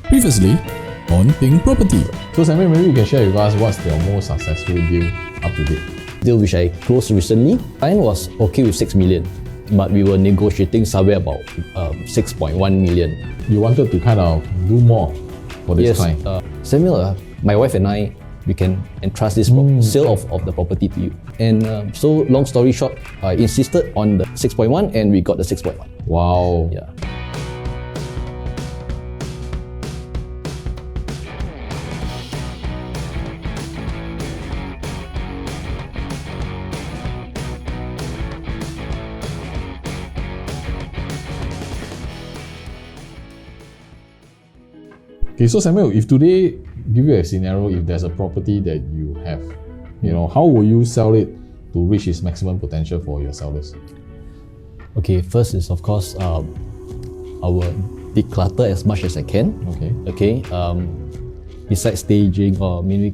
Previously on Pink Property. So Samuel, maybe you can share with us what's your most successful deal up to date? Deal which I closed recently, mine was okay with 6 million, but we were negotiating somewhere about 6.1 million. You wanted to kind of do more for this Yes, client. Samuel, my wife and I, we can entrust this sale of the property to you. And so long story short, I insisted on the 6.1 and we got the 6.1. Wow. Yeah. Okay, so Samuel, if today give you a scenario, if there's a property that you have, how will you sell it to reach its maximum potential for your sellers? Okay, first is of course, I will declutter as much as I can. Okay. Besides staging or maybe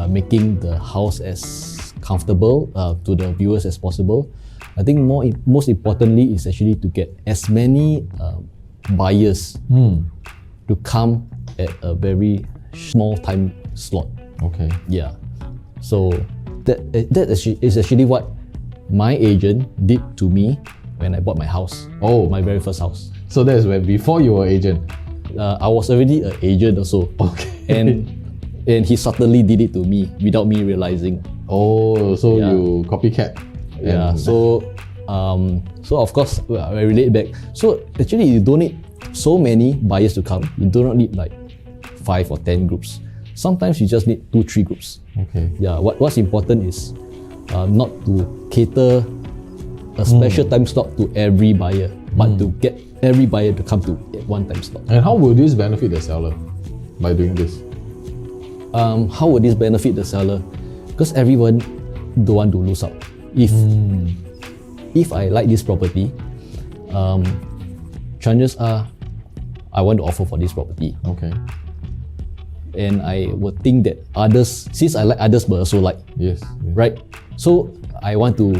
making the house as comfortable to the viewers as possible, I think most importantly is actually to get as many buyers to come at a very small time slot. Okay. Yeah. So that is actually what my agent did to me when I bought my house. Oh. My very first house. So that's when before you were agent. I was already an agent also. Okay. And he subtly did it to me without me realizing. Oh, so Yeah. you copycat. Yeah. So of course I relate back. So actually you don't need so many buyers to come. You do not need like 5 or 10 groups. Sometimes you just need 2-3 groups. Okay. Yeah. What's important is not to cater a special time slot to every buyer, but to get every buyer to come to one time slot. And how will this benefit the seller by doing this? How would this benefit the seller? Because everyone don't want to lose out. If I like this property, chances are I want to offer for this property. Okay. And I would think that others, since I like others but also like, Yes. right? So I would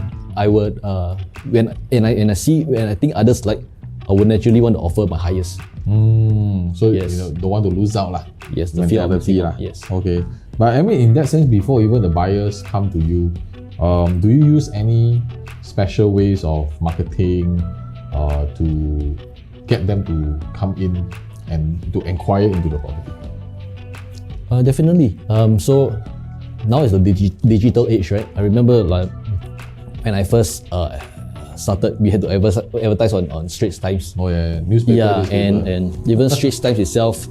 when I think others like, I would naturally want to offer my highest. So Yes. don't want to lose out lah. Yes, the fear of mentality missing lah. out. Yes. Okay. But I mean, in that sense, before even the buyers come to you, do you use any special ways of marketing to get them to come in and to inquire into the property? Definitely. So now is the digital age, right? I remember like when I first started, we had to advertise on Straits Times. Oh yeah, newspaper. Yeah, newspaper. and even Straits Times itself,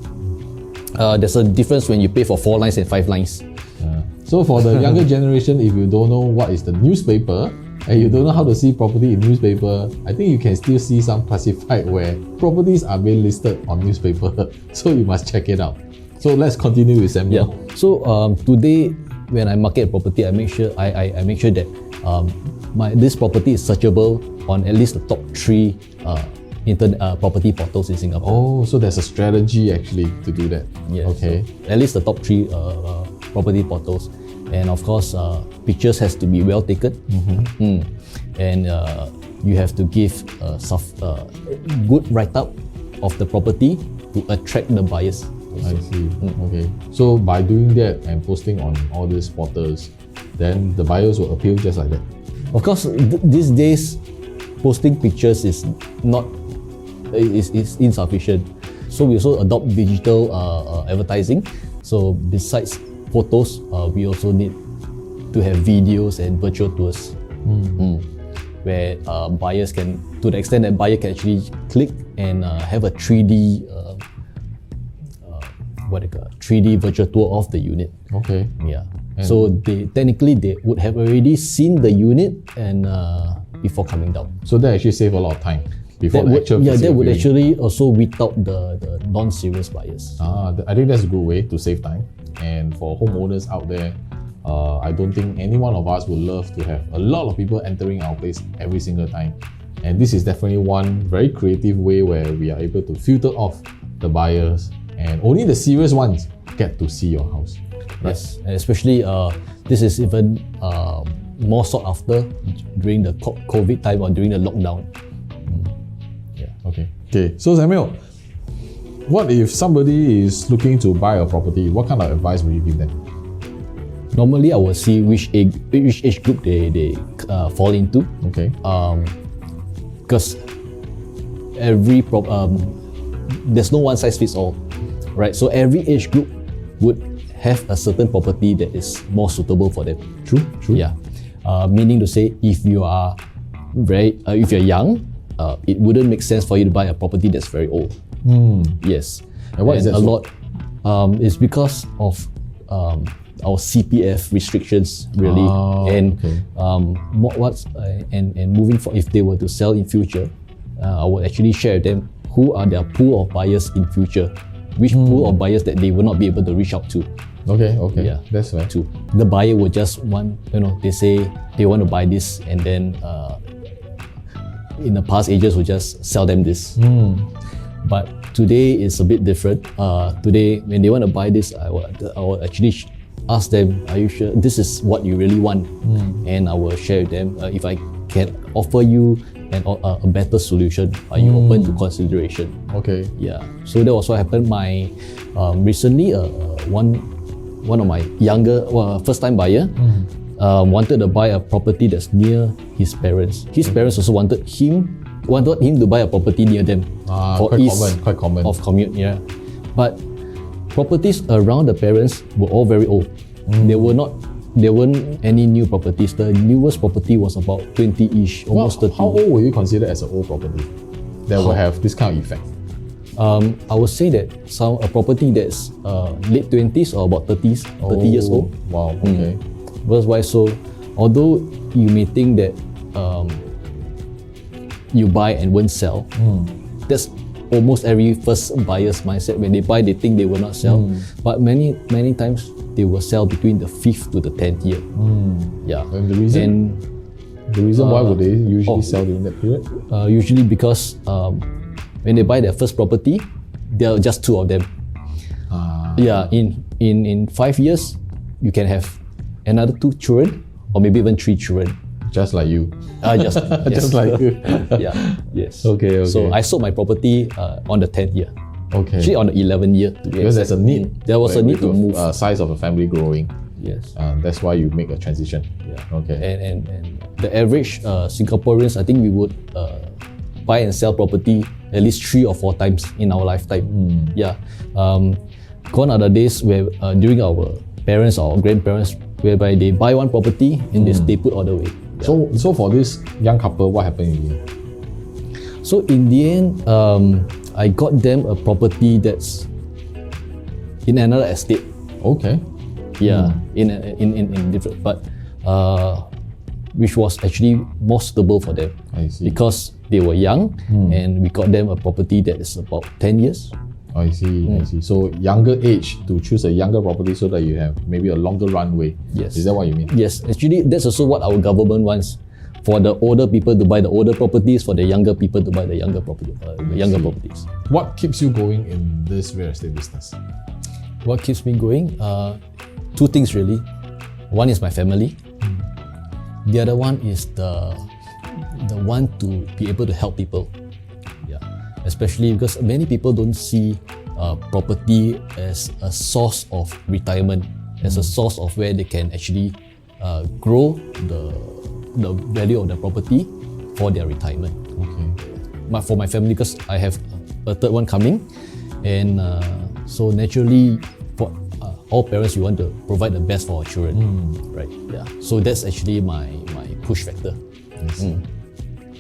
there's a difference when you pay for 4 lines and 5 lines. So for the younger generation, if you don't know what is the newspaper and you don't know how to see property in newspaper, I think you can still see some classified where properties are being listed on newspaper. So you must check it out. So let's continue with Samuel. Yeah. So today, when I market a property, I make sure I make sure that this property is searchable on at least the top 3 property portals in Singapore. Oh, so there's a strategy actually to do that. Yes. Okay. So at least the top 3 property portals, and of course, pictures has to be well taken. And you have to give good write-up of the property to attract the buyers. I see. Okay. So by doing that and posting on all these portals, then the buyers will appeal just like that. Of course, these days, posting pictures is insufficient. So we also adopt digital advertising. So besides photos, we also need to have videos and virtual tours, where buyers can, to the extent that buyer can actually click and have a 3D 3D virtual tour of the unit. Okay. Yeah. So they would have already seen the unit and before coming down. So that actually save a lot of time before That the would, actual that physical would viewing. actually also weed out the non-serious buyers. I think that's a good way to save time. And for homeowners out there, I don't think any one of us would love to have a lot of people entering our place every single time. And this is definitely one very creative way where we are able to filter off the buyers and only the serious ones get to see your house. Yes, and especially this is even more sought after during the COVID time or during the lockdown. Okay. So Samuel, what if somebody is looking to buy a property? What kind of advice would you give them? Normally, I will see which age group they fall into. Okay. Because there's no one size fits all, right? So every age group would have a certain property that is more suitable for them. True. Yeah. Meaning to say, if you're young, it wouldn't make sense for you to buy a property that's very old. Yes. And why is that a so? lot? It's because of our CPF restrictions, really, and okay. And moving for, if they were to sell in future, I would actually share with them who are their pool of buyers in future, which pool of buyers that they will not be able to reach out to. Okay, Yeah, that's fair. To the buyer will just want, they say they want to buy this, and then in the past, agents will just sell them this. But today is a bit different. Today, when they want to buy this, I will actually ask them, are you sure this is what you really want? And I will share with them, if I can offer you a better solution, are you open to consideration? Okay. Yeah. So that was what happened. My recently, one of my younger, first-time buyer wanted to buy a property that's near his parents. His parents also wanted him to buy a property near them for ease quite common. of commute. Yeah, but properties around the parents were all very old. There weren't any new properties. The newest property was about 20-ish, almost 30. How old will you consider as an old property that will have this kind of effect? I would say that a property that's late 20s or about 30 years old. Wow, okay. That's why. So although you may think that you buy and won't sell, that's almost every first buyer's mindset. When they buy, they think they will not sell, but many times they will sell between the 5th to the 10th year. Yeah. And the reason why would they usually sell during that period? Usually because when they buy their first property, there are just 2 of them. Yeah. In 5 years, you can have another 2 children, or maybe even 3 children. Just like you. Just Just like you. Yeah. Yes. Okay. So I sold my property on the 10th year. Okay. Actually, on the 11th year, to be Because exact. there's a need. There was a need to move. Size of a family growing. Yes. That's why you make a transition. Yeah. Okay. And the average Singaporeans, I think we would buy and sell property at least 3 or 4 times in our lifetime. Yeah. Gone are the days where during our parents or grandparents, whereby they buy one property and they stay put all the way. Yeah. So for this young couple, what happened in the end? So in the end, I got them a property that's in another estate. Okay. Yeah, in different, but which was actually more suitable for them. I see. Because they were young, and we got them a property that is about 10 years. I see. So younger age to choose a younger property so that you have maybe a longer runway. Yes. Is that what you mean? Yes, actually that's also what our government wants. For the older people to buy the older properties, for the younger people to buy the younger properties. What keeps you going in this real estate business? What keeps me going? 2 things really. One is my family. The other one is the one to be able to help people. Yeah, especially because many people don't see property as a source of retirement, as a source of where they can actually grow the value of the property for their retirement. Okay. For my family, because I have a 3rd one coming, and so naturally, for all parents, we want to provide the best for our children, right? Yeah. So that's actually my push factor. Yes.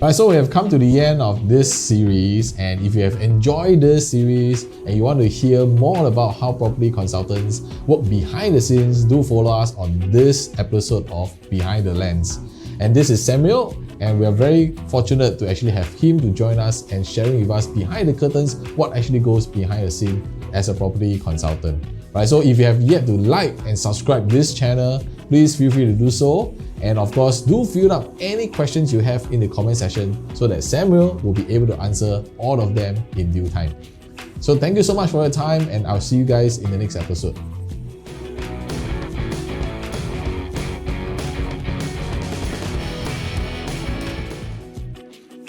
Alright, so we have come to the end of this series, and if you have enjoyed this series and you want to hear more about how property consultants work behind the scenes, do follow us on this episode of Behind the Lens. And this is Samuel, and we are very fortunate to actually have him to join us and sharing with us behind the curtains what actually goes behind the scene as a property consultant. Right, so if you have yet to like and subscribe this channel, please feel free to do so. And of course, do fill up any questions you have in the comment section so that Samuel will be able to answer all of them in due time. So thank you so much for your time, and I'll see you guys in the next episode.